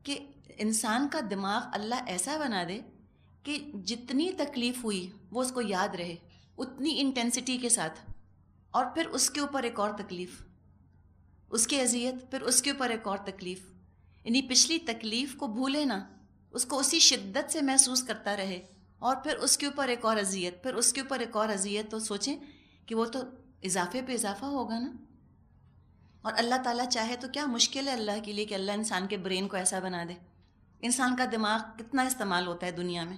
کہ انسان کا دماغ اللہ ایسا بنا دے کہ جتنی تکلیف ہوئی وہ اس کو یاد رہے اتنی انٹینسٹی کے ساتھ، اور پھر اس کے اوپر ایک اور تکلیف، اس کی اذیت، پھر اس کے اوپر ایک اور تکلیف، یعنی پچھلی تکلیف کو بھولے نا، اس کو اسی شدت سے محسوس کرتا رہے، اور پھر اس کے اوپر ایک اور اذیت، پھر اس کے اوپر ایک اور اذیت. تو سوچیں کہ وہ تو اضافے پہ اضافہ ہوگا نا. اور اللہ تعالیٰ چاہے تو کیا مشکل ہے اللہ کے لیے کہ اللہ انسان کے برین کو ایسا بنا دے. انسان کا دماغ کتنا استعمال ہوتا ہے دنیا میں.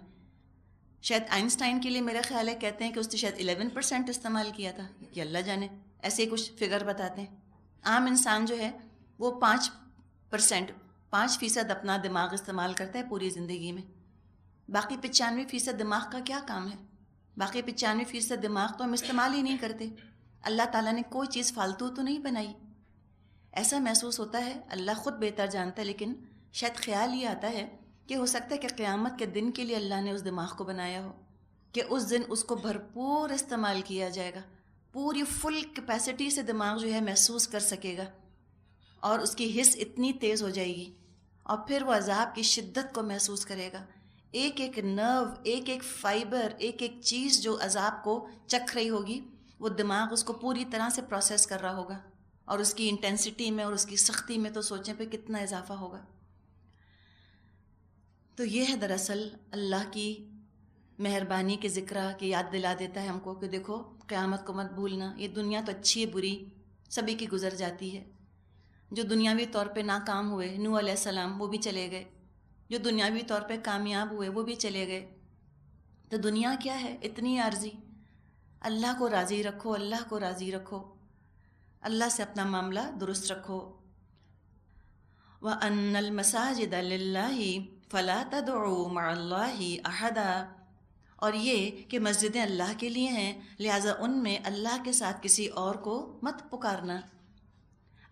شاید آئنسٹائن کے لیے میرا خیال ہے کہتے ہیں کہ اس نے شاید 11% استعمال کیا تھا، کہ اللہ جانے، ایسے ہی کچھ فگر بتاتے ہیں. عام انسان جو ہے وہ 5% اپنا دماغ استعمال کرتا ہے پوری زندگی میں. باقی 95% دماغ کا کیا کام ہے؟ باقی 95% دماغ تو ہم استعمال ہی نہیں کرتے. اللہ تعالیٰ نے کوئی چیز فالتو تو نہیں بنائی. ایسا محسوس ہوتا ہے، اللہ خود بہتر جانتا ہے، لیکن شاید خیال یہ آتا ہے کہ ہو سکتا ہے کہ قیامت کے دن کے لیے اللہ نے اس دماغ کو بنایا ہو کہ اس دن اس کو بھرپور استعمال کیا جائے گا، پوری فل کیپیسٹی سے دماغ جو ہے محسوس کر سکے گا، اور اس کی حس اتنی تیز ہو جائے گی، اور پھر وہ عذاب کی شدت کو محسوس کرے گا. ایک ایک نرو، ایک ایک فائبر، ایک ایک چیز جو عذاب کو چکھ رہی ہوگی، وہ دماغ اس کو پوری طرح سے پروسیس کر رہا ہوگا، اور اس کی انٹینسٹی میں اور اس کی سختی میں تو سوچیں پہ کتنا اضافہ ہوگا. تو یہ ہے دراصل اللہ کی مہربانی کے ذکر کہ یاد دلا دیتا ہے ہم کو کہ دیکھو قیامت کو مت بھولنا. یہ دنیا تو اچھی بری سبھی کی گزر جاتی ہے. جو دنیاوی طور پہ ناکام ہوئے، نوح علیہ السلام، وہ بھی چلے گئے. جو دنیاوی طور پہ کامیاب ہوئے وہ بھی چلے گئے. تو دنیا کیا ہے؟ اتنی عارضی. اللہ کو راضی رکھو، اللہ کو راضی رکھو، اللہ سے اپنا معاملہ درست رکھو. وَأَنَّ الْمَسَاجِدَ لِلَّهِ فَلَا تَدْعُوا مَعَ اللَّهِ أَحَدًا، اور یہ کہ مسجدیں اللہ کے لیے ہیں، لہٰذا ان میں اللہ کے ساتھ کسی اور کو مت پکارنا.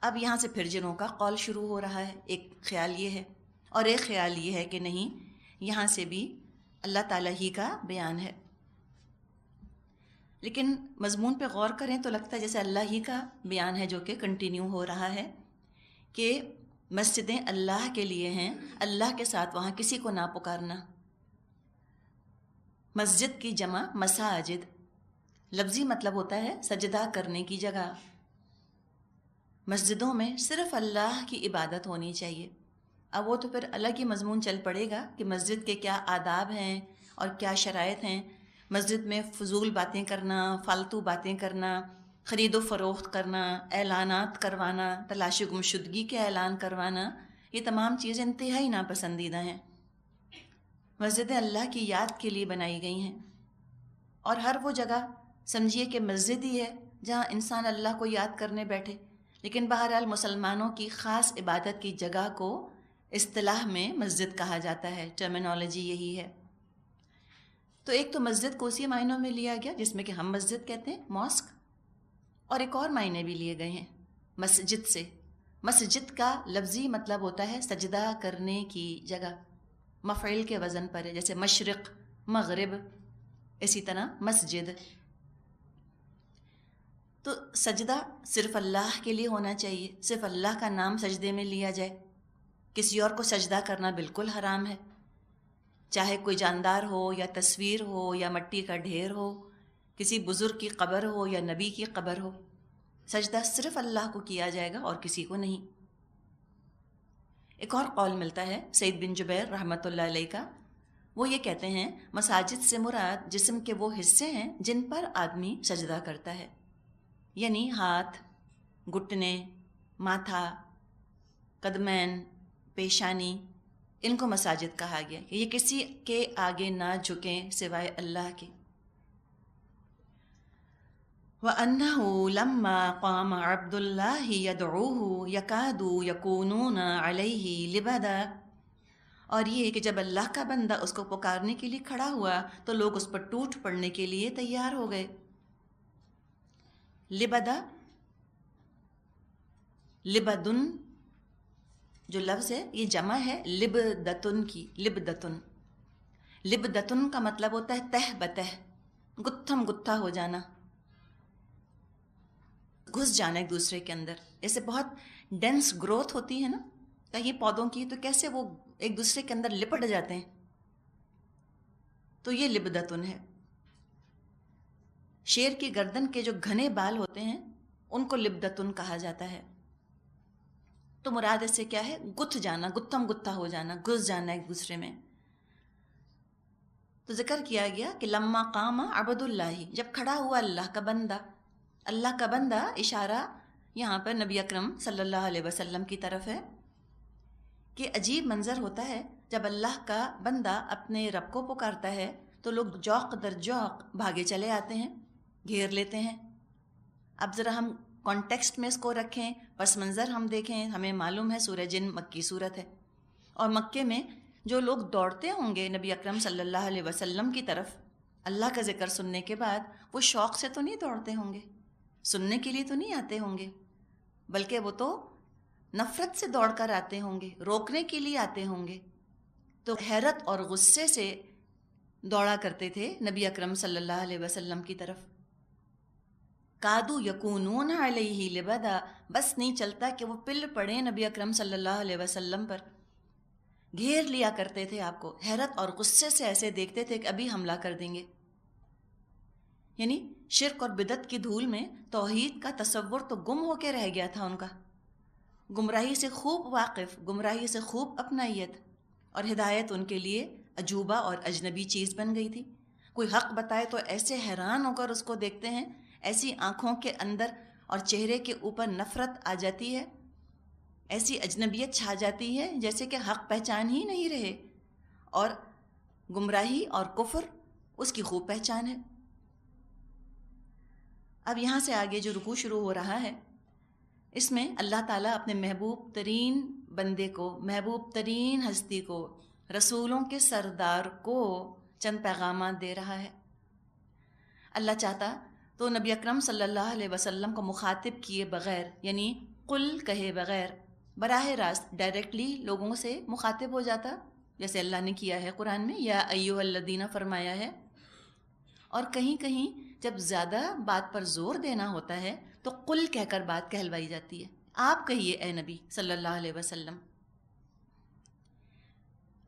اب یہاں سے پھر جنوں کا قول شروع ہو رہا ہے. ایک خیال یہ ہے، اور ایک خیال یہ ہے کہ نہیں، یہاں سے بھی اللہ تعالیٰ ہی کا بیان ہے. لیکن مضمون پہ غور کریں تو لگتا ہے جیسے اللہ ہی کا بیان ہے جو کہ کنٹینیو ہو رہا ہے، کہ مسجدیں اللہ کے لیے ہیں، اللہ کے ساتھ وہاں کسی کو نہ پکارنا. مسجد کی جمع مساجد، لفظی مطلب ہوتا ہے سجدہ کرنے کی جگہ. مسجدوں میں صرف اللہ کی عبادت ہونی چاہیے. اب وہ تو پھر الگ ہی مضمون چل پڑے گا کہ مسجد کے کیا آداب ہیں اور کیا شرائط ہیں. مسجد میں فضول باتیں کرنا، فالتو باتیں کرنا، خرید و فروخت کرنا، اعلانات کروانا، تلاش گمشدگی کے اعلان کروانا، یہ تمام چیزیں انتہائی ناپسندیدہ ہیں. مسجدیں اللہ کی یاد کے لیے بنائی گئی ہیں، اور ہر وہ جگہ سمجھیے کہ مسجد ہی ہے جہاں انسان اللہ کو یاد کرنے بیٹھے. لیکن بہرحال مسلمانوں کی خاص عبادت کی جگہ کو اصطلاح میں مسجد کہا جاتا ہے، ٹرمینالوجی یہی ہے. تو ایک تو مسجد کو اسی معنوں میں لیا گیا جس میں کہ ہم مسجد کہتے ہیں، ماسک، اور ایک اور معنی بھی لیے گئے ہیں مسجد سے. مسجد کا لفظی مطلب ہوتا ہے سجدہ کرنے کی جگہ، مفعول کے وزن پر ہے، جیسے مشرق، مغرب، اسی طرح مسجد. تو سجدہ صرف اللہ کے لیے ہونا چاہیے، صرف اللہ کا نام سجدے میں لیا جائے. کسی اور کو سجدہ کرنا بالکل حرام ہے، چاہے کوئی جاندار ہو یا تصویر ہو یا مٹی کا ڈھیر ہو، کسی بزرگ کی قبر ہو یا نبی کی قبر ہو. سجدہ صرف اللہ کو کیا جائے گا اور کسی کو نہیں. ایک اور قول ملتا ہے سعید بن جبیر رحمۃ اللہ علیہ کا. وہ یہ کہتے ہیں مساجد سے مراد جسم کے وہ حصے ہیں جن پر آدمی سجدہ کرتا ہے، یعنی ہاتھ، گھٹنے، ماتھا، قدمین، پیشانی، ان کو مساجد کہا گیا کہ یہ کسی کے آگے نہ جھکیں سوائے اللہ کے. وَأَنَّهُ لَمَّا قَامَ عَبْدُ اللَّهِ يَدْعُوهُ يَكَادُوا يَكُونُونَ عَلَيْهِ لِبَدًا، اور یہ کہ جب اللہ کا بندہ اس کو پکارنے کے لیے کھڑا ہوا تو لوگ اس پر ٹوٹ پڑنے کے لیے تیار ہو گئے. لبدا، لبدن جو لفظ ہے یہ جمع ہے لبدتن کی. لبدتن، لبدتن کا مطلب ہوتا ہے تہ بتہ، گتھم گتھا ہو جانا، گھس جانا ایک دوسرے کے اندر. ایسے بہت ڈینس گروتھ ہوتی ہے نا، کہیں پودوں کی، تو کیسے وہ ایک دوسرے کے اندر لپٹ جاتے ہیں. تو یہ لبدتن ہے. شیر کی گردن کے جو گھنے بال ہوتے ہیں ان کو لبدتن کہا جاتا ہے. تو مراد اس سے کیا ہے؟ گتھ جانا، گتھم گتھا ہو جانا، گھس جانا ایک دوسرے میں. تو ذکر کیا گیا کہ لما قام عبد اللہ، جب کھڑا ہوا اللہ کا بندہ. اللہ کا بندہ اشارہ یہاں پر نبی اکرم صلی اللہ علیہ وسلم کی طرف ہے کہ عجیب منظر ہوتا ہے جب اللہ کا بندہ اپنے رب کو پکارتا ہے تو لوگ جوق در جوق بھاگے چلے آتے ہیں، گھیر لیتے ہیں. اب ذرا ہم کانٹیکسٹ میں اس کو رکھیں، پس منظر ہم دیکھیں. ہمیں معلوم ہے سورہ جن مکی صورت ہے، اور مکے میں جو لوگ دوڑتے ہوں گے نبی اکرم صلی اللہ علیہ وسلم کی طرف اللہ کا ذکر سننے کے بعد، وہ شوق سے تو نہیں دوڑتے ہوں گے، سننے کے لیے تو نہیں آتے ہوں گے، بلکہ وہ تو نفرت سے دوڑ کر آتے ہوں گے، روکنے کے لیے آتے ہوں گے. تو حیرت اور غصے سے دوڑا کرتے تھے نبی اکرم صلی اللہ علیہ وسلم کی طرف. کادو یکونون علیہ لبدا، بس نہیں چلتا کہ وہ پل پڑے نبی اکرم صلی اللہ علیہ وسلم پر. گھیر لیا کرتے تھے آپ کو، حیرت اور غصے سے ایسے دیکھتے تھے کہ ابھی حملہ کر دیں گے. یعنی شرک اور بدعت کی دھول میں توحید کا تصور تو گم ہو کے رہ گیا تھا ان کا. گمراہی سے خوب واقف، گمراہی سے خوب اپنائیت، اور ہدایت ان کے لیے عجوبہ اور اجنبی چیز بن گئی تھی. کوئی حق بتائے تو ایسے حیران ہو کر اس کو دیکھتے ہیں، ایسی آنکھوں کے اندر اور چہرے کے اوپر نفرت آ جاتی ہے، ایسی اجنبیت چھا جاتی ہے جیسے کہ حق پہچان ہی نہیں رہے، اور گمراہی اور کفر اس کی خوب پہچان ہے. اب یہاں سے آگے جو رکوع شروع ہو رہا ہے، اس میں اللہ تعالیٰ اپنے محبوب ترین بندے کو، محبوب ترین ہستی کو، رسولوں کے سردار کو چند پیغامات دے رہا ہے. اللہ چاہتا تو نبی اکرم صلی اللہ علیہ وسلم کو مخاطب کیے بغیر، یعنی قل کہے بغیر، براہ راست ڈائریکٹلی لوگوں سے مخاطب ہو جاتا، جیسے اللہ نے کیا ہے قرآن میں، یا ایھا الذین فرمایا ہے. اور کہیں کہیں جب زیادہ بات پر زور دینا ہوتا ہے تو قل کہہ کر بات کہلوائی جاتی ہے، آپ کہیے اے نبی صلی اللہ علیہ وسلم.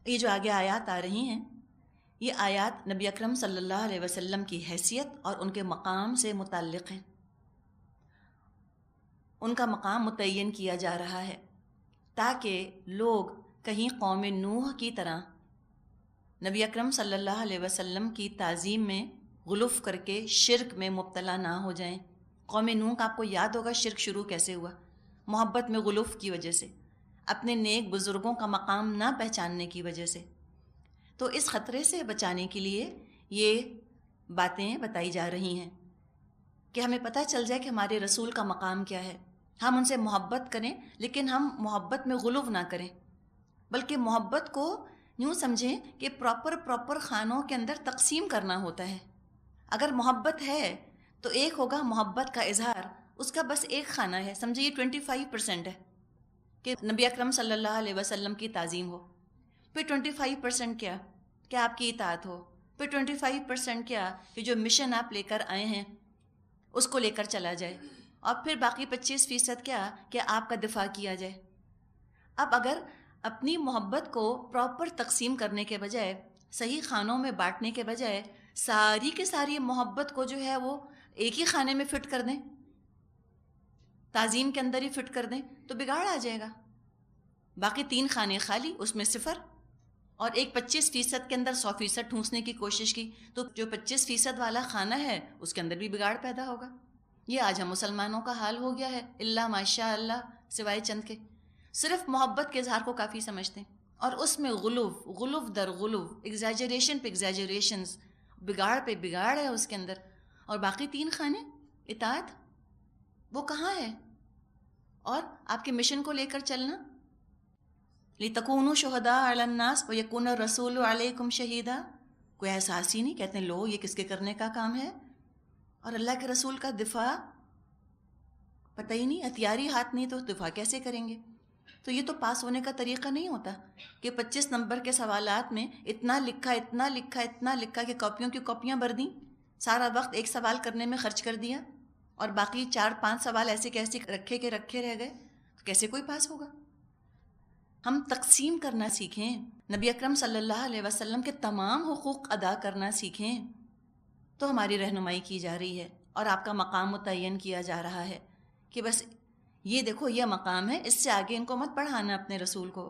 یہ جو آگے آیات آ رہی ہیں، یہ آیات نبی اکرم صلی اللہ علیہ وسلم کی حیثیت اور ان کے مقام سے متعلق ہیں. ان کا مقام متعین کیا جا رہا ہے تاکہ لوگ کہیں قوم نوح کی طرح نبی اکرم صلی اللہ علیہ وسلم کی تعظیم میں غلف کر کے شرک میں مبتلا نہ ہو جائیں. قوم نوح کا آپ کو یاد ہوگا شرک شروع کیسے ہوا، محبت میں غلف کی وجہ سے، اپنے نیک بزرگوں کا مقام نہ پہچاننے کی وجہ سے. تو اس خطرے سے بچانے کے لیے یہ باتیں بتائی جا رہی ہیں کہ ہمیں پتہ چل جائے کہ ہمارے رسول کا مقام کیا ہے. ہم ان سے محبت کریں، لیکن ہم محبت میں غلو نہ کریں، بلکہ محبت کو یوں سمجھیں کہ پراپر خانوں کے اندر تقسیم کرنا ہوتا ہے. اگر محبت ہے تو ایک ہوگا محبت کا اظہار، اس کا بس ایک خانہ ہے، سمجھے یہ 25% ہے کہ نبی اکرم صلی اللہ علیہ وسلم کی تعظیم ہو. پھر 25% کیا کہ آپ کی اطاعت ہو. پھر 25% کیا کہ جو مشن آپ لے کر آئے ہیں اس کو لے کر چلا جائے. اور پھر باقی 25% کیا کہ آپ کا دفاع کیا جائے. اب اگر اپنی محبت کو پراپر تقسیم کرنے کے بجائے، صحیح خانوں میں بانٹنے کے بجائے، ساری کی ساری محبت کو جو ہے وہ ایک ہی خانے میں فٹ کر دیں، تعظیم کے اندر ہی فٹ کر دیں، تو بگاڑ آ جائے گا. باقی 3 خانے خالی، اس میں 0، اور ایک 25% کے اندر 100% ٹھونسنے کی کوشش کی، تو جو 25% والا خانہ ہے اس کے اندر بھی بگاڑ پیدا ہوگا. یہ آج ہم مسلمانوں کا حال ہو گیا ہے، اللہ ماشاء اللہ، سوائے چند کے صرف محبت کے اظہار کو کافی سمجھتے ہیں، اور اس میں غلوف در غلوف، ایگزیجریشن پہ ایگزیجریشنز، بگاڑ پہ بگاڑ ہے اس کے اندر. اور باقی 3 خانے اطاعت، وہ کہاں ہے؟ اور آپ کے مشن کو لے کر چلنا، لِتَكُونُوا شُهَدَاءَ عَلَى النَّاسِ وَيَكُونَ الرَّسُولُ عَلَيْكُمْ شَهِيدًا. کوئی احساس ہی نہیں، کہتے ہیں لو یہ کس کے کرنے کا کام ہے، اور اللہ کے رسول کا دفاع پتہ ہی نہیں، ہتھیاری ہاتھ نہیں تو دفاع کیسے کریں گے؟ تو یہ تو پاس ہونے کا طریقہ نہیں ہوتا کہ 25 نمبر کے سوالات میں اتنا لکھا کہ کاپیوں کی کاپیاں بھر دیں، سارا وقت ایک سوال کرنے میں خرچ کر دیا، اور باقی 4-5 سوال ایسے کیسے رکھے رہ گئے، تو کیسے کوئی پاس ہوگا؟ ہم تقسیم کرنا سیکھیں، نبی اکرم صلی اللہ علیہ وسلم کے تمام حقوق ادا کرنا سیکھیں، تو ہماری رہنمائی کی جا رہی ہے اور آپ کا مقام متعین کیا جا رہا ہے کہ بس یہ دیکھو یہ مقام ہے، اس سے آگے ان کو مت پڑھانا اپنے رسول کو،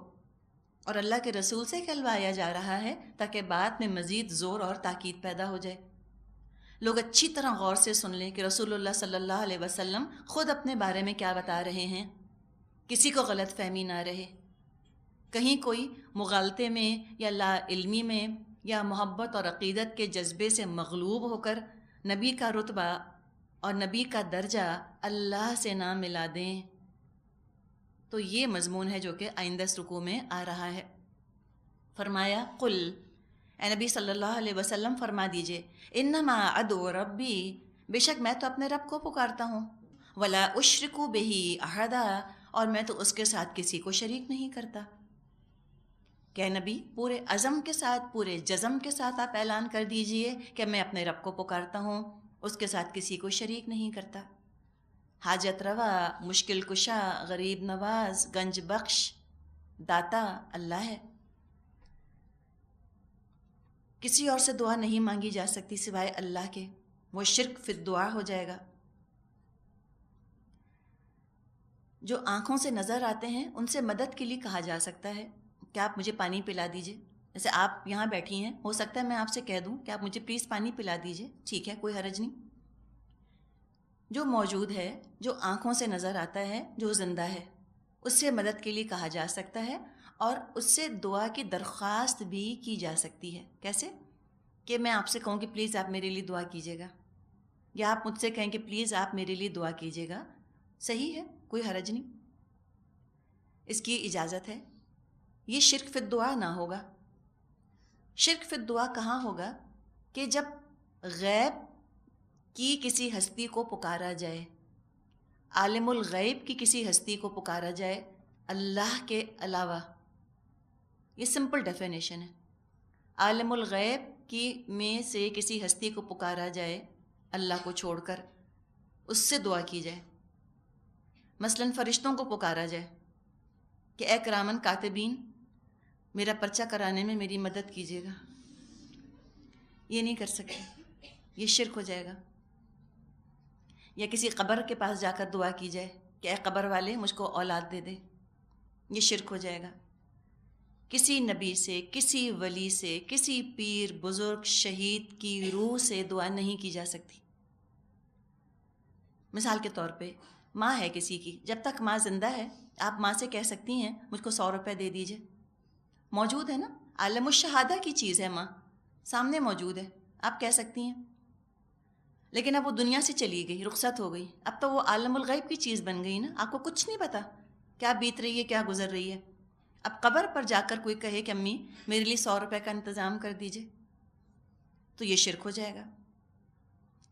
اور اللہ کے رسول سے کہلوایا جا رہا ہے تاکہ بعد میں مزید زور اور تاکید پیدا ہو جائے، لوگ اچھی طرح غور سے سن لیں کہ رسول اللہ صلی اللہ علیہ وسلم خود اپنے بارے میں کیا بتا رہے ہیں، کسی کو غلط فہمی نہ رہے، کہیں کوئی مغالطے میں یا لا علمی میں یا محبت اور عقیدت کے جذبے سے مغلوب ہو کر نبی کا رتبہ اور نبی کا درجہ اللہ سے نہ ملا دیں۔ تو یہ مضمون ہے جو کہ آئندہ رکوع میں آ رہا ہے۔ فرمایا قل، اے نبی صلی اللہ علیہ وسلم فرما دیجئے، انما ادعو ربی، بے شک میں تو اپنے رب کو پکارتا ہوں، ولا اشرک بہ احدا، اور میں تو اس کے ساتھ کسی کو شریک نہیں کرتا۔ کہ نبی پورے عزم کے ساتھ، پورے جزم کے ساتھ آپ اعلان کر دیجئے کہ میں اپنے رب کو پکارتا ہوں، اس کے ساتھ کسی کو شریک نہیں کرتا۔ حاجت روا، مشکل کشا، غریب نواز، گنج بخش، داتا اللہ ہے۔ کسی اور سے دعا نہیں مانگی جا سکتی سوائے اللہ کے، وہ شرک فی الدعا ہو جائے گا۔ جو آنکھوں سے نظر آتے ہیں ان سے مدد کے لیے کہا جا سکتا ہے کہ آپ مجھے پانی پلا دیجئے، جیسے آپ یہاں بیٹھی ہیں، ہو سکتا ہے میں آپ سے کہہ دوں کہ آپ مجھے پلیز پانی پلا دیجئے، ٹھیک ہے، کوئی حرج نہیں۔ جو موجود ہے، جو آنکھوں سے نظر آتا ہے، جو زندہ ہے، اس سے مدد کے لیے کہا جا سکتا ہے، اور اس سے دعا کی درخواست بھی کی جا سکتی ہے۔ کیسے؟ کہ میں آپ سے کہوں کہ پلیز آپ میرے لیے دعا کیجیے گا، یا آپ مجھ سے کہیں کہ پلیز آپ میرے لیے دعا کیجیے گا، صحیح ہے، کوئی حرج نہیں، اس کی اجازت ہے۔ یہ شرک فی الدعا نہ ہوگا۔ شرک فی الدعا کہاں ہوگا؟ کہ جب غیب کی کسی ہستی کو پکارا جائے، عالم الغیب کی کسی ہستی کو پکارا جائے اللہ کے علاوہ، یہ سمپل ڈیفینیشن ہے، عالم الغیب کی میں سے کسی ہستی کو پکارا جائے اللہ کو چھوڑ کر، اس سے دعا کی جائے، مثلاً فرشتوں کو پکارا جائے کہ اے کرامن کاتبین میرا پرچہ کرانے میں میری مدد کیجیے گا، یہ نہیں کر سکتے، یہ شرک ہو جائے گا۔ یا کسی قبر کے پاس جا کر دعا کی جائے کہ اے قبر والے مجھ کو اولاد دے دے، یہ شرک ہو جائے گا۔ کسی نبی سے، کسی ولی سے، کسی پیر بزرگ شہید کی روح سے دعا نہیں کی جا سکتی۔ مثال کے طور پہ ماں ہے کسی کی، جب تک ماں زندہ ہے آپ ماں سے کہہ سکتی ہیں مجھ کو 100 روپے دے دیجئے، موجود ہے نا، عالم الشہادہ کی چیز ہے، ماں سامنے موجود ہے، آپ کہہ سکتی ہیں۔ لیکن اب وہ دنیا سے چلی گئی، رخصت ہو گئی، اب تو وہ عالم الغیب کی چیز بن گئی نا، آپ کو کچھ نہیں پتا کیا بیت رہی ہے، کیا گزر رہی ہے۔ اب قبر پر جا کر کوئی کہے کہ امی میرے لیے 100 روپے کا انتظام کر دیجئے، تو یہ شرک ہو جائے گا۔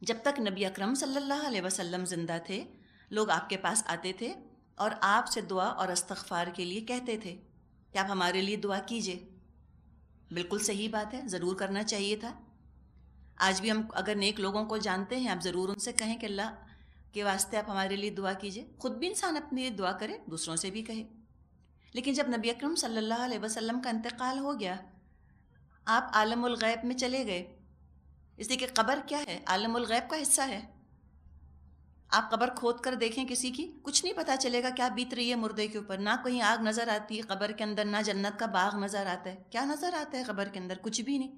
جب تک نبی اکرم صلی اللہ علیہ وسلم زندہ تھے، لوگ آپ کے پاس آتے تھے اور آپ سے دعا اور استغفار کے لیے کہتے تھے کہ آپ ہمارے لیے دعا کیجئے، بالکل صحیح بات ہے، ضرور کرنا چاہیے تھا۔ آج بھی ہم اگر نیک لوگوں کو جانتے ہیں، آپ ضرور ان سے کہیں کہ اللہ کے واسطے آپ ہمارے لیے دعا کیجئے، خود بھی انسان اپنے لیے دعا کرے، دوسروں سے بھی کہے۔ لیکن جب نبی اکرم صلی اللہ علیہ وسلم کا انتقال ہو گیا، آپ عالم الغیب میں چلے گئے، اس لیے کہ قبر کیا ہے؟ عالم الغیب کا حصہ ہے۔ آپ قبر کھود کر دیکھیں کسی کی، کچھ نہیں پتہ چلے گا کیا بیت رہی ہے مردے کے اوپر، نہ کہیں آگ نظر آتی ہے قبر کے اندر، نہ جنت کا باغ نظر آتا ہے، کیا نظر آتا ہے قبر کے اندر؟ کچھ بھی نہیں۔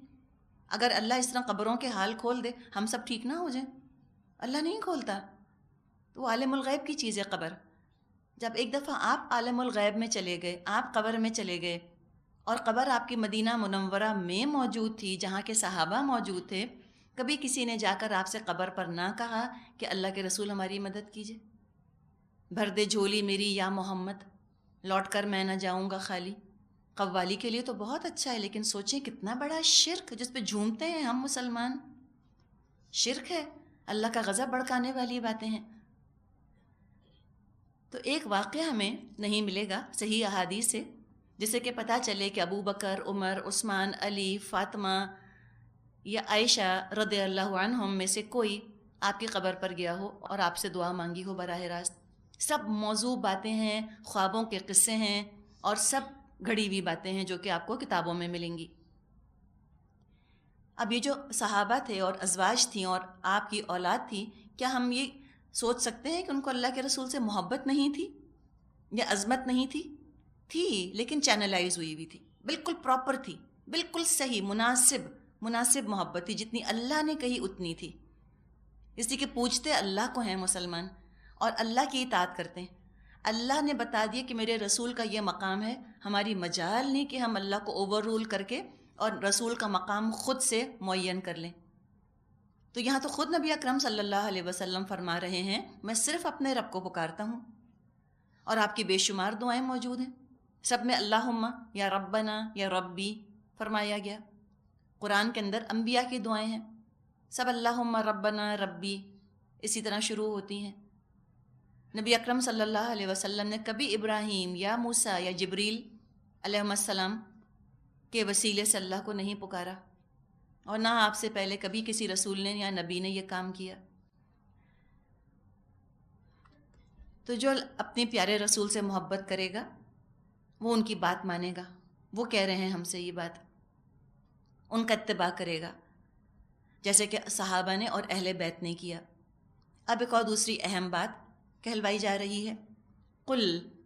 اگر اللہ اس طرح قبروں کے حال کھول دے، ہم سب ٹھیک نہ ہو جائیں؟ اللہ نہیں کھولتا، تو وہ عالم الغیب کی چیز ہے قبر۔ جب ایک دفعہ آپ عالم الغیب میں چلے گئے، آپ قبر میں چلے گئے، اور قبر آپ کی مدینہ منورہ میں موجود تھی جہاں کے صحابہ موجود تھے، کبھی کسی نے جا کر آپ سے قبر پر نہ کہا کہ اللہ کے رسول ہماری مدد کیجئے، بھر دے جھولی میری یا محمد، لوٹ کر میں نہ جاؤں گا خالی۔ قوالی کے لیے تو بہت اچھا ہے، لیکن سوچیں کتنا بڑا شرک جس پہ جھومتے ہیں ہم مسلمان، شرک ہے، اللہ کا غضب بھڑکانے والی باتیں ہیں۔ تو ایک واقعہ ہمیں نہیں ملے گا صحیح احادیث سے جسے کہ پتہ چلے کہ ابو بکر، عمر، عثمان، علی، فاطمہ یا عائشہ رضی اللہ عنہم میں سے کوئی آپ کی قبر پر گیا ہو اور آپ سے دعا مانگی ہو براہ راست۔ سب موضوع باتیں ہیں، خوابوں کے قصے ہیں، اور سب گھڑی ہوئی باتیں ہیں جو کہ آپ کو کتابوں میں ملیں گی۔ اب یہ جو صحابہ تھے اور ازواج تھیں اور آپ کی اولاد تھی، کیا ہم یہ سوچ سکتے ہیں کہ ان کو اللہ کے رسول سے محبت نہیں تھی یا عظمت نہیں تھی؟ تھی، لیکن چینلائز ہوئی ہوئی تھی، بالکل پراپر تھی، بالکل صحیح، مناسب محبت تھی، جتنی اللہ نے کہی اتنی تھی، اس لیے کہ پوچھتے اللہ کو ہیں مسلمان اور اللہ کی اطاعت کرتے ہیں۔ اللہ نے بتا دیا کہ میرے رسول کا یہ مقام ہے، ہماری مجال نہیں کہ ہم اللہ کو اوور رول کر کے اور رسول کا مقام خود سے معین کر لیں۔ تو یہاں تو خود نبی اکرم صلی اللہ علیہ وسلم فرما رہے ہیں، میں صرف اپنے رب کو پکارتا ہوں، اور آپ کی بے شمار دعائیں موجود ہیں، سب میں اللہم یا ربنا یا ربی فرمایا گیا۔ قرآن کے اندر انبیاء کی دعائیں ہیں، سب اللہم ربنا ربی اسی طرح شروع ہوتی ہیں۔ نبی اکرم صلی اللہ علیہ وسلم نے کبھی ابراہیم یا موسیٰ یا جبریل علیہ السلام کے وسیلے سے اللہ کو نہیں پکارا، اور نہ آپ سے پہلے کبھی کسی رسول نے یا نبی نے یہ کام کیا۔ تو جو اپنے پیارے رسول سے محبت کرے گا وہ ان کی بات مانے گا، وہ کہہ رہے ہیں ہم سے یہ بات، ان کا اتباع کرے گا جیسے کہ صحابہ نے اور اہل بیت نے کیا۔ اب ایک اور دوسری اہم بات کہلوائی جا رہی ہے، قل،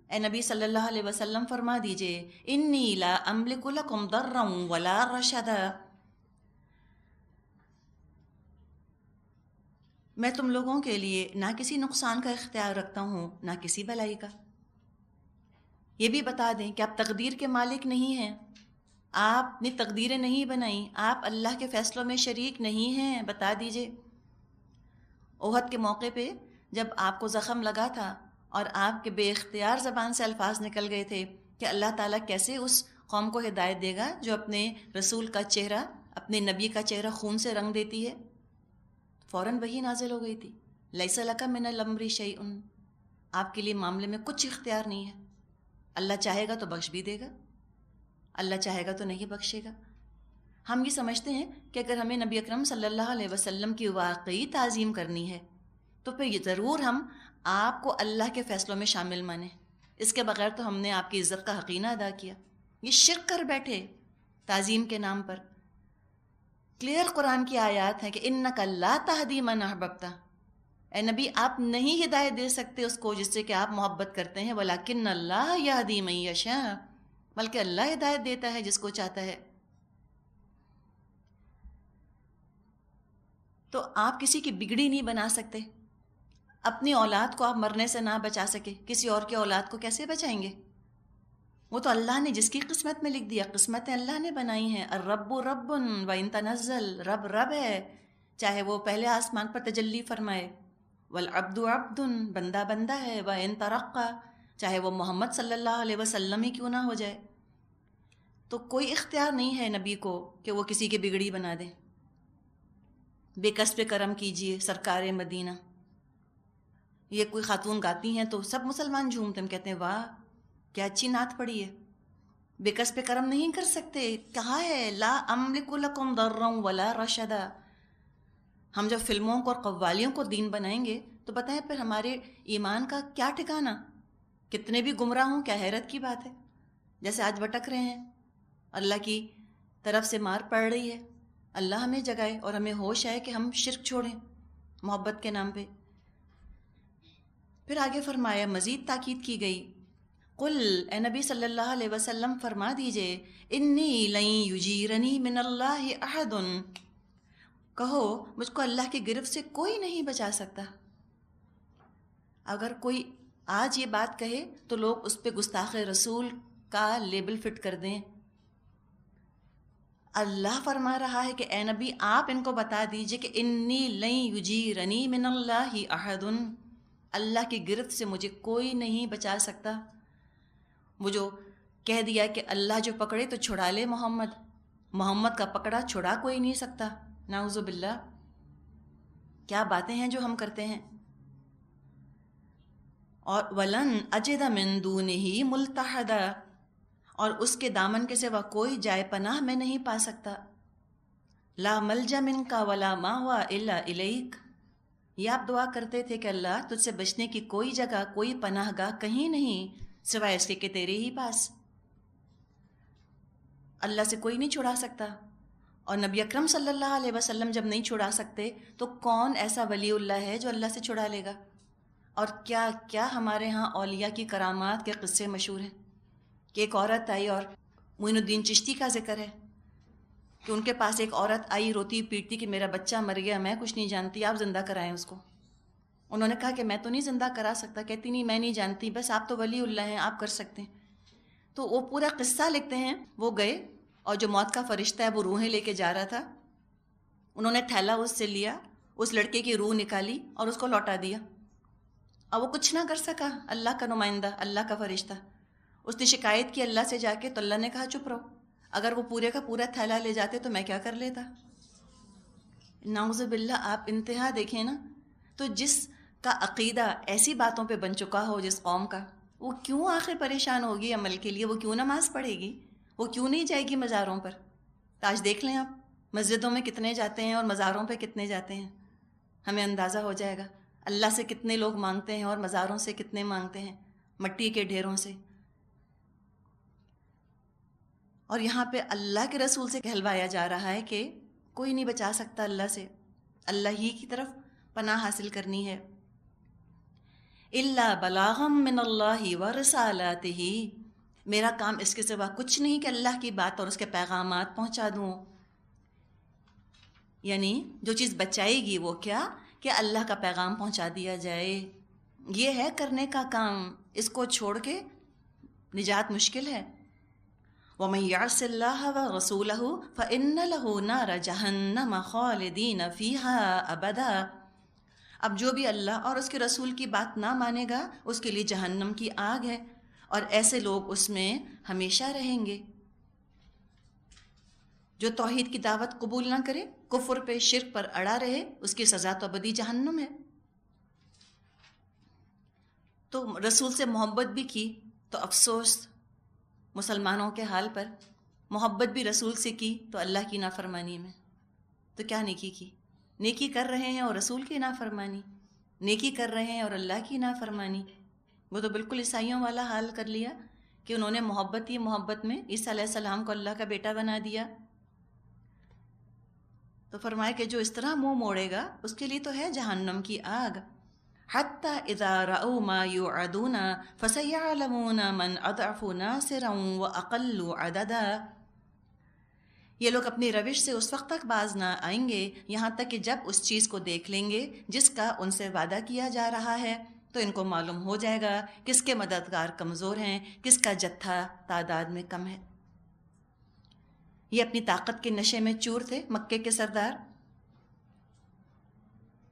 اے نبی صلی اللہ علیہ وسلم فرما دیجئے، انی لا املک لکم ضرا ولا رشدا، میں تم لوگوں کے لیے نہ کسی نقصان کا اختیار رکھتا ہوں نہ کسی بھلائی کا۔ یہ بھی بتا دیں کہ آپ تقدیر کے مالک نہیں ہیں، آپ نے تقدیریں نہیں بنائیں، آپ اللہ کے فیصلوں میں شریک نہیں ہیں، بتا دیجئے۔ احد کے موقع پہ جب آپ کو زخم لگا تھا اور آپ کے بے اختیار زبان سے الفاظ نکل گئے تھے کہ اللہ تعالیٰ کیسے اس قوم کو ہدایت دے گا جو اپنے رسول کا چہرہ، اپنے نبی کا چہرہ خون سے رنگ دیتی ہے، فوراً وہی نازل ہو گئی تھی، لیس لک من الامر شیء، آپ کے لیے معاملے میں کچھ اختیار نہیں ہے، اللہ چاہے گا تو بخش بھی دے گا، اللہ چاہے گا تو نہیں بخشے گا۔ ہم یہ سمجھتے ہیں کہ اگر ہمیں نبی اکرم صلی اللہ علیہ وسلم کی واقعی تعظیم کرنی ہے تو پھر یہ ضرور ہم آپ کو اللہ کے فیصلوں میں شامل مانیں، اس کے بغیر تو ہم نے آپ کی عزت کا حقینہ ادا کیا، یہ شرک کر بیٹھے تعظیم کے نام پر۔ کلیئر قرآن کی آیات ہیں کہ انک لا تہدی من احببت، اے نبی آپ نہیں ہدایت دے سکتے اس کو جس سے کہ آپ محبت کرتے ہیں، ولکن اللہ یہدی من یشاء، بلکہ اللہ ہدایت دیتا ہے جس کو چاہتا ہے۔ تو آپ کسی کی بگڑی نہیں بنا سکتے، اپنی اولاد کو آپ مرنے سے نہ بچا سکے، کسی اور کی اولاد کو کیسے بچائیں گے؟ وہ تو اللہ نے جس کی قسمت میں لکھ دیا، قسمتیں اللہ نے بنائی ہیں۔ الرب رب وان تنزل، رب رب ہے چاہے وہ پہلے آسمان پر تجلی فرمائے، والعبد عبد، بندہ بندہ ہے، وان ترقى، چاہے وہ محمد صلی اللہ علیہ وسلم ہی کیوں نہ ہو جائے۔ تو کوئی اختیار نہیں ہے نبی کو کہ وہ کسی کی بگڑی بنا دے۔ بے کسب کرم کیجئے سرکار مدینہ، یہ کوئی خاتون گاتی ہیں تو سب مسلمان جھومتے ہیں، کہتے ہیں واہ کیا اچھی نعت پڑی ہے۔ بے کسب کرم نہیں کر سکتے، کہا ہے لا املک لکم ضرا ولا رشدا۔ ہم جب فلموں کو اور قوالیوں کو دین بنائیں گے تو بتائیں پھر ہمارے ایمان کا کیا ٹھکانہ؟ کتنے بھی گمراہ ہوں، کیا حیرت کی بات ہے، جیسے آج بھٹک رہے ہیں، اللہ کی طرف سے مار پڑ رہی ہے۔ اللہ ہمیں جگائے اور ہمیں ہوش آئے کہ ہم شرک چھوڑیں محبت کے نام پہ۔ پھر آگے فرمایا، مزید تاکید کی گئی، قل، اے نبی صلی اللہ علیہ وسلم فرما دیجئے، انی لن یجیرنی من اللہ احد، کہو مجھ کو اللہ کی گرفت سے کوئی نہیں بچا سکتا۔ اگر کوئی آج یہ بات کہے تو لوگ اس پہ گستاخ رسول کا لیبل فٹ کر دیں۔ اللہ فرما رہا ہے کہ اے نبی آپ ان کو بتا دیجئے کہ انی لن یجیرنی من اللہ احد، اللہ کی گرفت سے مجھے کوئی نہیں بچا سکتا۔ وہ جو کہہ دیا کہ اللہ جو پکڑے تو چھڑا لے، محمد کا پکڑا چھڑا کوئی نہیں سکتا، نعوذ باللہ۔ کیا باتیں ہیں جو ہم کرتے ہیں۔ اور وَلَنْ أَجِدَ مِن دُونِهِ مُلْتَحَدًا، اور اس کے دامن کے سوا کوئی جائے پناہ میں نہیں پا سکتا۔ لا ملجا منکا ولا ماوا الا الیک، یہ آپ دعا کرتے تھے کہ اللہ تجھ سے بچنے کی کوئی جگہ، کوئی پناہ گاہ کہیں نہیں سوائے اس کے کہ تیرے ہی پاس۔ اللہ سے کوئی نہیں چھڑا سکتا، اور نبی اکرم صلی اللہ علیہ وسلم جب نہیں چھڑا سکتے تو کون ایسا ولی اللہ ہے جو اللہ سے چھڑا لے گا؟ اور کیا کیا ہمارے ہاں اولیاء کی کرامات کے قصے مشہور ہیں کہ ایک عورت آئی، اور معین الدین چشتی کا ذکر ہے کہ ان کے پاس ایک عورت آئی روتی پیٹتی کہ میرا بچہ مر گیا، میں کچھ نہیں جانتی، آپ زندہ کرائیں اس کو۔ انہوں نے کہا کہ میں تو نہیں زندہ کرا سکتا۔ کہتی نہیں، میں نہیں جانتی، بس آپ تو ولی اللہ ہیں، آپ کر سکتے ہیں۔ تو وہ پورا قصہ لکھتے ہیں۔ وہ گئے اور جو موت کا فرشتہ ہے وہ روحیں لے کے جا رہا تھا، انہوں نے تھیلا اس سے لیا، اس لڑکے کی روح نکالی اور اس کو لوٹا دیا، اور وہ کچھ نہ کر سکا۔ اللہ کا نمائندہ، اللہ کا فرشتہ، اس نے شکایت کی اللہ سے جا کے، تو اللہ نے کہا چپ رہو، اگر وہ پورے کا پورا تھیلا لے جاتے تو میں کیا کر لیتا۔ نعوذ باللہ۔ آپ انتہا دیکھیں نا، تو جس کا عقیدہ ایسی باتوں پہ بن چکا ہو، جس قوم کا، وہ کیوں آخر پریشان ہوگی عمل کے لیے؟ وہ کیوں نماز پڑھے گی؟ وہ کیوں نہیں جائے گی مزاروں پر؟ تو آج دیکھ لیں آپ، مسجدوں میں کتنے جاتے ہیں اور مزاروں پہ کتنے جاتے ہیں، ہمیں اندازہ ہو جائے گا اللہ سے کتنے لوگ مانگتے ہیں اور مزاروں سے کتنے مانگتے ہیں، مٹی کے ڈھیروں سے۔ اور یہاں پہ اللہ کے رسول سے کہلوایا جا رہا ہے کہ کوئی نہیں بچا سکتا اللہ سے، اللہ ہی کی طرف پناہ حاصل کرنی ہے۔ الا بلاغا من اللہ ورسالاتہ، میرا کام اس کے سوا کچھ نہیں کہ اللہ کی بات اور اس کے پیغامات پہنچا دوں۔ یعنی جو چیز بچائے گی وہ کیا کہ اللہ کا پیغام پہنچا دیا جائے، یہ ہے کرنے کا کام۔ اس کو چھوڑ کے نجات مشکل ہے۔ وَمَن يَعْصِ اللَّهَ وَرَسُولَهُ فَإِنَّ لَهُ نَارَ جَهَنَّمَ خَالِدِينَ فِيهَا أَبَدًا، اب جو بھی اللہ اور اس کے رسول کی بات نہ مانے گا اس کے لیے جہنم کی آگ ہے، اور ایسے لوگ اس میں ہمیشہ رہیں گے۔ جو توحید کی دعوت قبول نہ کرے، کفر پہ شرک پر اڑا رہے، اس کی سزا تو ابدی جہنم ہے۔ تو رسول سے محبت بھی کی تو افسوس مسلمانوں کے حال پر، محبت بھی رسول سے کی تو اللہ کی نافرمانی میں۔ تو کیا نیکی کی؟ نیکی کر رہے ہیں اور رسول کی نافرمانی، نیکی کر رہے ہیں اور اللہ کی نافرمانی۔ وہ تو بالکل عیسائیوں والا حال کر لیا کہ انہوں نے محبت ہی محبت میں عیسیٰ علیہ السلام کو اللہ کا بیٹا بنا دیا۔ تو فرمایا کہ جو اس طرح منہ موڑے گا اس کے لیے تو ہے جہنم کی آگ۔ حتی اذا رأوا ما یوعدون فسیعلمون من اضعف ناصرا واقل عددا، یہ لوگ اپنی روش سے اس وقت تک باز نہ آئیں گے یہاں تک کہ جب اس چیز کو دیکھ لیں گے جس کا ان سے وعدہ کیا جا رہا ہے، تو ان کو معلوم ہو جائے گا کس کے مددگار کمزور ہیں، کس کا جتھا تعداد میں کم ہے۔ یہ اپنی طاقت کے نشے میں چور تھے مکے کے سردار،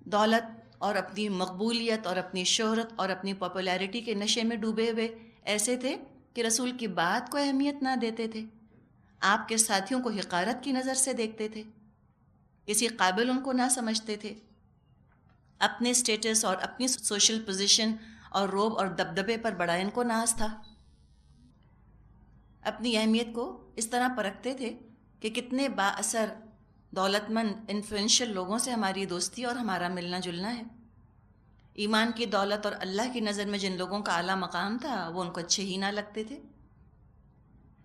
دولت اور اپنی مقبولیت اور اپنی شہرت اور اپنی پاپولیرٹی کے نشے میں ڈوبے ہوئے ایسے تھے کہ رسول کی بات کو اہمیت نہ دیتے تھے، آپ کے ساتھیوں کو حقارت کی نظر سے دیکھتے تھے، کسی قابل ان کو نہ سمجھتے تھے، اپنے سٹیٹس اور اپنی سوشل پوزیشن اور روب اور دبدبے پر بڑا ان کو ناز تھا۔ اپنی اہمیت کو اس طرح پرکھتے تھے کہ کتنے با اثر دولت مند انفلوئنشل لوگوں سے ہماری دوستی اور ہمارا ملنا جلنا ہے۔ ایمان کی دولت اور اللہ کی نظر میں جن لوگوں کا اعلیٰ مقام تھا وہ ان کو اچھے ہی نہ لگتے تھے،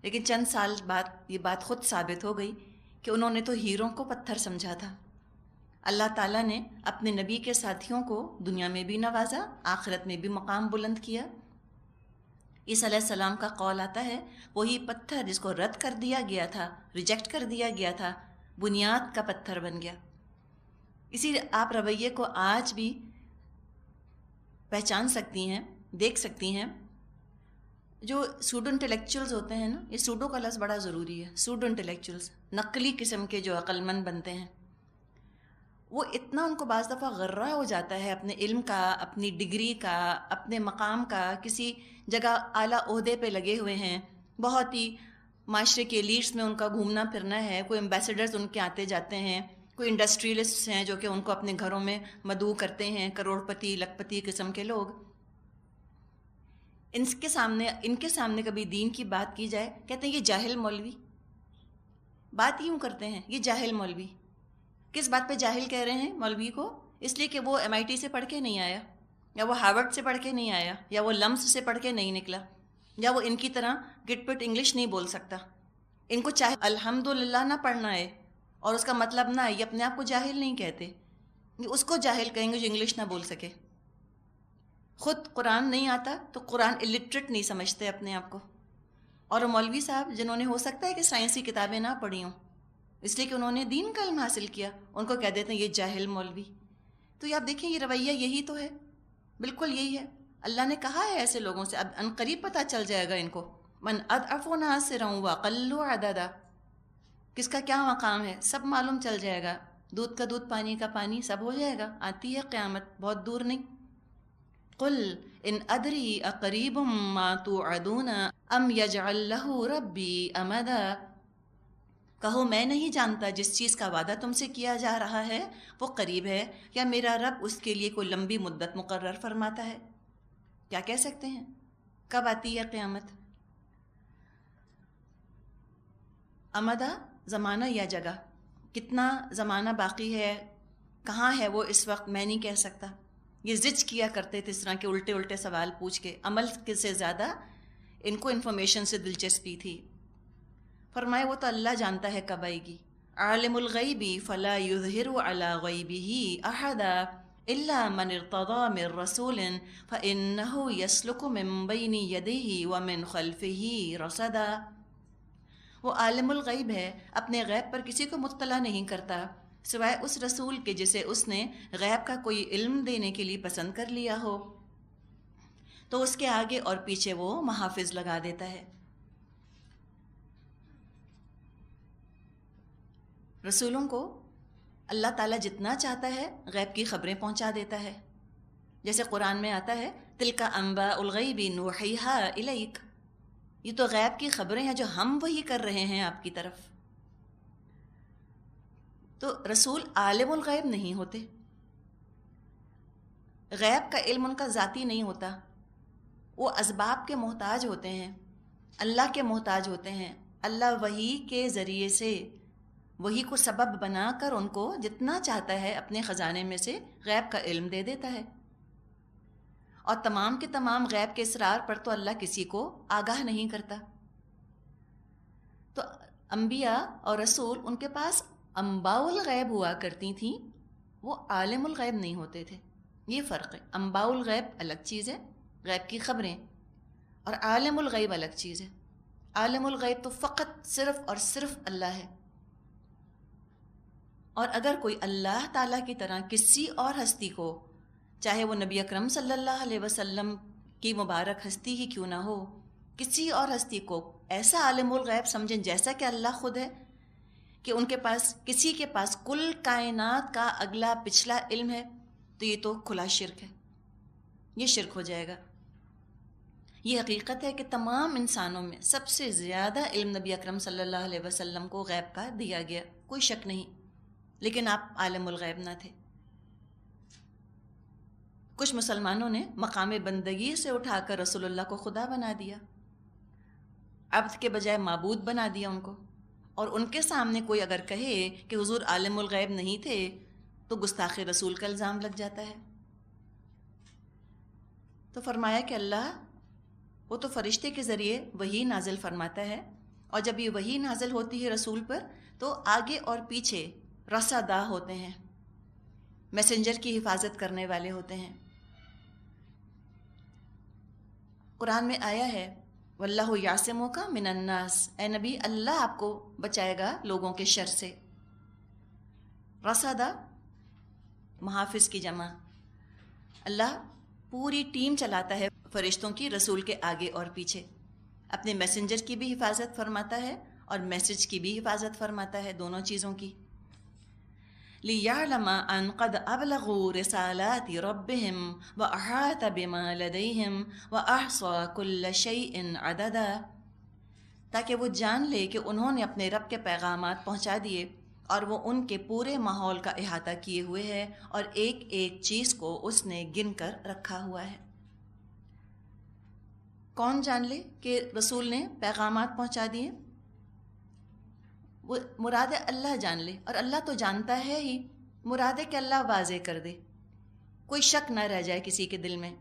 لیکن چند سال بعد یہ بات خود ثابت ہو گئی کہ انہوں نے تو ہیروں کو پتھر سمجھا تھا۔ اللہ تعالیٰ نے اپنے نبی کے ساتھیوں کو دنیا میں بھی نوازا، آخرت میں بھی مقام بلند کیا۔ عیسیٰ علیہ السلام کا قول آتا ہے وہی پتھر جس کو رد کر دیا گیا تھا، ریجیکٹ کر دیا گیا تھا، بنیاد کا پتھر بن گیا۔ اسی آپ رویے کو آج بھی پہچان سکتی ہیں، دیکھ سکتی ہیں۔ جو سوڈو انٹلیکچوئلز ہوتے ہیں نا، یہ سوڈو کا لفظ بڑا ضروری ہے، سوڈو انٹلیکچوئلز، نقلی قسم کے جو عقل مند بنتے ہیں، وہ اتنا ان کو بعض دفعہ غرہ ہو جاتا ہے اپنے علم کا، اپنی ڈگری کا، اپنے مقام کا، کسی جگہ اعلیٰ عہدے پہ لگے ہوئے ہیں، بہت ہی معاشرے کے لیڈس میں ان کا گھومنا پھرنا ہے، کوئی ایمبیسڈرز ان کے آتے جاتے ہیں، کوئی انڈسٹریلسٹ ہیں جو کہ ان کو اپنے گھروں میں مدعو کرتے ہیں، کروڑ پتی لکھپتی قسم کے لوگ۔ ان کے سامنے کبھی دین کی بات کی جائے، کہتے ہیں یہ جاہل مولوی، بات یوں کرتے ہیں یہ جاہل مولوی۔ کس بات پہ جاہل کہہ رہے ہیں مولوی کو؟ اس لیے کہ وہ MIT سے پڑھ کے نہیں آیا، یا وہ ہارورڈ سے پڑھ کے نہیں آیا، یا وہ لمس سے پڑھ کے نہیں نکلا، یا وہ ان کی طرح گٹ پٹ انگلش نہیں بول سکتا، ان کو چاہے الحمدللہ نہ پڑھنا ہے اور اس کا مطلب نہ ہے، یہ اپنے آپ کو جاہل نہیں کہتے، یہ اس کو جاہل کہیں گے جو انگلش نہ بول سکے. خود قرآن نہیں آتا تو قرآن الٹریٹ نہیں سمجھتے اپنے آپ کو. اور مولوی صاحب جنہوں نے ہو سکتا ہے کہ سائنسی کتابیں نہ پڑھی ہوں، اس لیے کہ انہوں نے دین کا علم حاصل کیا، ان کو کہہ دیتے ہیں یہ جاہل مولوی. تو یہ آپ دیکھیں، یہ رویہ یہی تو ہے، بالکل یہی ہے. اللہ نے کہا ہے ایسے لوگوں سے، اب ان قریب پتہ چل جائے گا ان کو، من اضعف ناصرا واقل عددا، کس کا کیا مقام ہے سب معلوم چل جائے گا. دودھ کا دودھ، پانی کا پانی، سب ہو جائے گا. آتی ہے قیامت، بہت دور نہیں. قل ان ادری اقریب ما توعدون ام یجعل له ربی امدا، کہو میں نہیں جانتا جس چیز کا وعدہ تم سے کیا جا رہا ہے وہ قریب ہے یا میرا رب اس کے لیے کوئی لمبی مدت مقرر فرماتا ہے. کیا کہہ سکتے ہیں کب آتی ہے قیامت؟ امدا زمانہ یا جگہ، کتنا زمانہ باقی ہے، کہاں ہے وہ اس وقت، میں نہیں کہہ سکتا. یہ زج کیا کرتے تھے اس طرح کے الٹے الٹے سوال پوچھ کے، عمل کے سے زیادہ ان کو انفارمیشن سے دلچسپی تھی. فرمائے وہ تو اللہ جانتا ہے کب آئے گی. عالم الغیب فلا یظہر علی غیبہ احدا الا من ارتضی من رسول فانہ یسلک من بین یدیہ ومن خلفہ رصدا. وہ عالم الغیب ہے، اپنے غیب پر کسی کو مطلع نہیں کرتا سوائے اس رسول کے جسے اس نے غیب کا کوئی علم دینے کے لیے پسند کر لیا ہو، تو اس کے آگے اور پیچھے وہ محافظ لگا دیتا ہے. رسولوں کو اللہ تعالیٰ جتنا چاہتا ہے غیب کی خبریں پہنچا دیتا ہے. جیسے قرآن میں آتا ہے تلک انباء الغیب نوحیہا الیک، یہ تو غیب کی خبریں ہیں جو ہم وہی کر رہے ہیں آپ کی طرف. تو رسول عالم الغیب نہیں ہوتے، غیب کا علم ان کا ذاتی نہیں ہوتا، وہ اسباب کے محتاج ہوتے ہیں، اللہ کے محتاج ہوتے ہیں. اللہ وحی کے ذریعے سے وہی کو سبب بنا کر ان کو جتنا چاہتا ہے اپنے خزانے میں سے غیب کا علم دے دیتا ہے. اور تمام کے تمام غیب کے اسرار پر تو اللہ کسی کو آگاہ نہیں کرتا. تو انبیاء اور رسول ان کے پاس انباء الغیب ہوا کرتی تھیں، وہ عالم الغیب نہیں ہوتے تھے. یہ فرق ہے، انباء الغیب الگ چیز ہے، غیب کی خبریں، اور عالم الغیب الگ چیز ہے. عالم الغیب تو فقط صرف اور صرف اللہ ہے. اور اگر کوئی اللہ تعالیٰ کی طرح کسی اور ہستی کو، چاہے وہ نبی اکرم صلی اللہ علیہ وسلم کی مبارک ہستی ہی کیوں نہ ہو، کسی اور ہستی کو ایسا عالم الغیب سمجھیں جیسا کہ اللہ خود ہے، کہ ان کے پاس، کسی کے پاس کل کائنات کا اگلا پچھلا علم ہے، تو یہ تو کھلا شرک ہے، یہ شرک ہو جائے گا. یہ حقیقت ہے کہ تمام انسانوں میں سب سے زیادہ علم نبی اکرم صلی اللہ علیہ وسلم کو غیب کا دیا گیا، کوئی شک نہیں، لیکن آپ عالم الغیب نہ تھے. کچھ مسلمانوں نے مقام بندگی سے اٹھا کر رسول اللہ کو خدا بنا دیا، عبد کے بجائے معبود بنا دیا ان کو. اور ان کے سامنے کوئی اگر کہے کہ حضور عالم الغیب نہیں تھے تو گستاخ رسول کا الزام لگ جاتا ہے. تو فرمایا کہ اللہ وہ تو فرشتے کے ذریعے وحی نازل فرماتا ہے، اور جب یہ وحی نازل ہوتی ہے رسول پر تو آگے اور پیچھے رصدا ہوتے ہیں، میسنجر کی حفاظت کرنے والے ہوتے ہیں. قرآن میں آیا ہے واللہ یعصمک من الناس، اے نبی اللہ آپ کو بچائے گا لوگوں کے شر سے. رصدا محافظ کی جمع. اللہ پوری ٹیم چلاتا ہے فرشتوں کی رسول کے آگے اور پیچھے، اپنے میسنجر کی بھی حفاظت فرماتا ہے اور میسج کی بھی حفاظت فرماتا ہے، دونوں چیزوں کی. لِيَعْلَمَ أَنْ قَدْ أَبْلَغُوا رِسَالَاتِ رَبِّهِمْ وَأَحَاطَ بِمَا لَدَيْهِمْ وَأَحْصَى كُلَّ شَيْءٍ عَدَدًا، تاکہ وہ جان لے کہ انہوں نے اپنے رب کے پیغامات پہنچا دیے اور وہ ان کے پورے ماحول کا احاطہ کیے ہوئے ہے، اور ایک ایک چیز کو اس نے گن کر رکھا ہوا ہے. کون جان لے کہ رسول نے پیغامات پہنچا دیے؟ وہ مراد ہے اللہ جان لے، اور اللہ تو جانتا ہے ہی، مراد ہے کہ اللہ واضح کر دے، کوئی شک نہ رہ جائے کسی کے دل میں.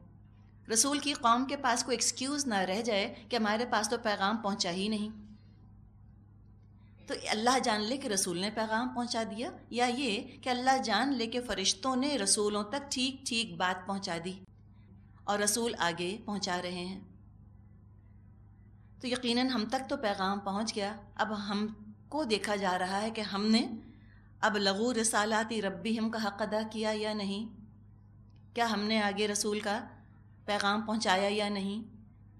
رسول کی قوم کے پاس کوئی ایکسکیوز نہ رہ جائے کہ ہمارے پاس تو پیغام پہنچا ہی نہیں. تو اللہ جان لے کہ رسول نے پیغام پہنچا دیا، یا یہ کہ اللہ جان لے کہ فرشتوں نے رسولوں تک ٹھیک ٹھیک بات پہنچا دی اور رسول آگے پہنچا رہے ہیں؟ تو یقیناً ہم تک تو پیغام پہنچ گیا، اب ہم کو دیکھا جا رہا ہے کہ ہم نے اب لغو رسالات ربہم کا حق ادا کیا یا نہیں، کیا ہم نے آگے رسول کا پیغام پہنچایا یا نہیں،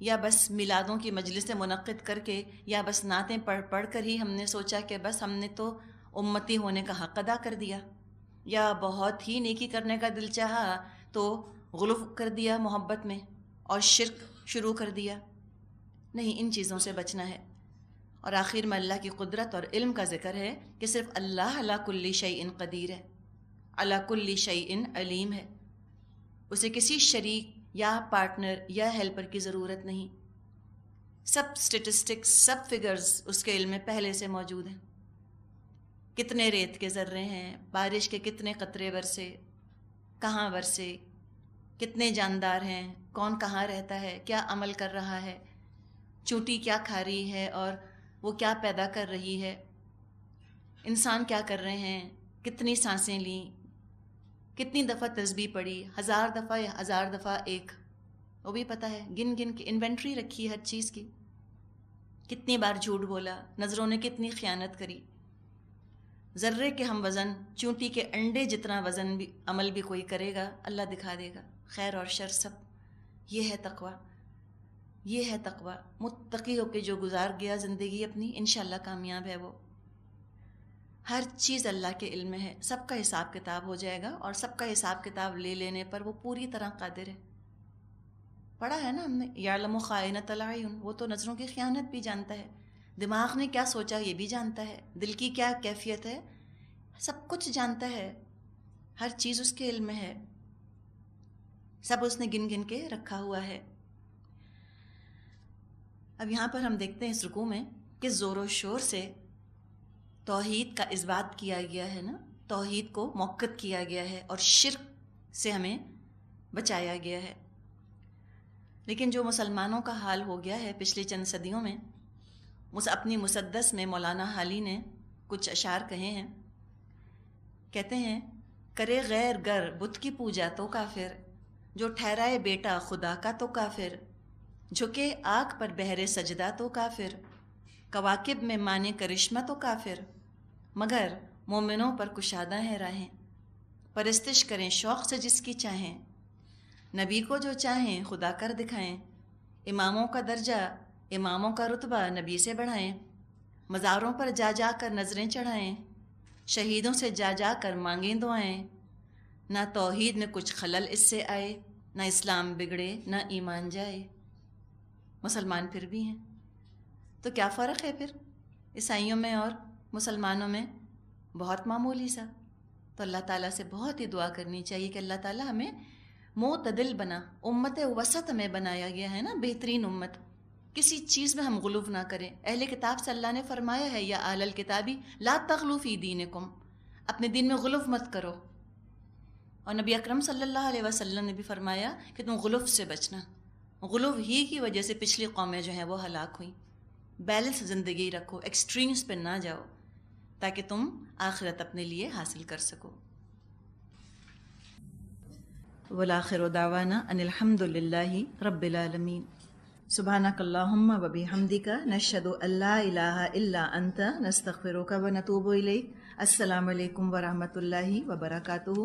یا بس میلادوں کی مجلسیں منعقد کر کے یا بس نعتیں پڑھ کر ہی ہم نے سوچا کہ بس ہم نے تو امتی ہونے کا حق ادا کر دیا، یا بہت ہی نیکی کرنے کا دل چاہا تو غلو کر دیا محبت میں اور شرک شروع کر دیا؟ نہیں، ان چیزوں سے بچنا ہے۔ اور آخر میں اللہ کی قدرت اور علم کا ذکر ہے کہ صرف اللہ علی کل شیء قدیر ہے، علی کل شیء علیم ہے، اسے کسی شریک یا پارٹنر یا ہیلپر کی ضرورت نہیں۔ سب سٹیٹسٹکس، سب فگرز اس کے علم میں پہلے سے موجود ہیں۔ کتنے ریت کے ذرے ہیں، بارش کے کتنے قطرے برسے، کہاں برسے، کتنے جاندار ہیں، کون کہاں رہتا ہے، کیا عمل کر رہا ہے، چونٹی کیا کھا رہی ہے اور وہ کیا پیدا کر رہی ہے، انسان کیا کر رہے ہیں، کتنی سانسیں لیں، کتنی دفعہ تسبیح پڑھی، 1000 دفعہ یا 1000 دفعہ ایک، وہ بھی پتہ ہے، گن گن کے انوینٹری رکھی ہر چیز کی، کتنی بار جھوٹ بولا، نظروں نے کتنی خیانت کری، ذرے کے ہم وزن، چونٹی کے انڈے جتنا وزن بھی عمل بھی کوئی کرے گا اللہ دکھا دے گا، خیر اور شر سب۔ یہ ہے تقویٰ، یہ ہے تقویٰ۔ متقی ہو کے جو گزار گیا زندگی اپنی، انشاءاللہ کامیاب ہے وہ۔ ہر چیز اللہ کے علم میں ہے، سب کا حساب کتاب ہو جائے گا، اور سب کا حساب کتاب لے لینے پر وہ پوری طرح قادر ہے۔ پڑھا ہے نا ہم نے، یعلم خائنۃ الاعین، وہ تو نظروں کی خیانت بھی جانتا ہے، دماغ نے کیا سوچا یہ بھی جانتا ہے، دل کی کیا کیفیت ہے سب کچھ جانتا ہے، ہر چیز اس کے علم میں ہے، سب اس نے گن گن کے رکھا ہوا ہے۔ اب یہاں پر ہم دیکھتے ہیں اس رکوع میں کہ زور و شور سے توحید کا اثبات کیا گیا ہے نا، توحید کو موقت کیا گیا ہے اور شرک سے ہمیں بچایا گیا ہے۔ لیکن جو مسلمانوں کا حال ہو گیا ہے پچھلی چند صدیوں میں، اپنی مسدس میں مولانا حالی نے کچھ اشعار کہے ہیں، کہتے ہیں کرے غیر گر بت کی پوجا تو کافر، جو ٹھہرائے بیٹا خدا کا تو کافر، جھکے آنکھ پر بہرے سجدہ تو کافر، کواکب میں مانے کرشمہ تو کافر، مگر مومنوں پر کشادہ ہیں راہیں، پرستش کریں شوق سے جس کی چاہیں، نبی کو جو چاہیں خدا کر دکھائیں، اماموں کا درجہ اماموں کا رتبہ نبی سے بڑھائیں، مزاروں پر جا جا کر نظریں چڑھائیں، شہیدوں سے جا جا کر مانگیں دعائیں، نہ توحید میں کچھ خلل اس سے آئے، نہ اسلام بگڑے نہ ایمان جائے۔ مسلمان پھر بھی ہیں، تو کیا فرق ہے پھر عیسائیوں میں اور مسلمانوں میں؟ بہت معمولی سا۔ تو اللہ تعالیٰ سے بہت ہی دعا کرنی چاہیے کہ اللہ تعالیٰ ہمیں معتدل بنا، امت وسط ہمیں بنایا گیا ہے نا، بہترین امت، کسی چیز میں ہم غلو نہ کریں۔ اہل کتاب سے اللہ نے فرمایا ہے یا اہل الکتابی لا تغلو فی دینکم، اپنے دین میں غلو مت کرو، اور نبی اکرم صلی اللہ علیہ وسلم نے بھی فرمایا کہ تم غلو سے بچنا، غلو ہی کی وجہ سے پچھلی قومیں جو ہیں وہ ہلاک ہوئیں۔ بیلنس زندگی رکھو، ایکسٹریمز پہ نہ جاؤ، تاکہ تم آخرت اپنے لیے حاصل کر سکو۔ والآخر دعوانا ان الحمد للہ رب العالمین۔ سبحانک اللہم و بحمدک نشہد ان لا الہ الا انت نستغفرک و نتوب الیک۔ السلام علیکم ورحمۃ اللہ وبرکاتہ۔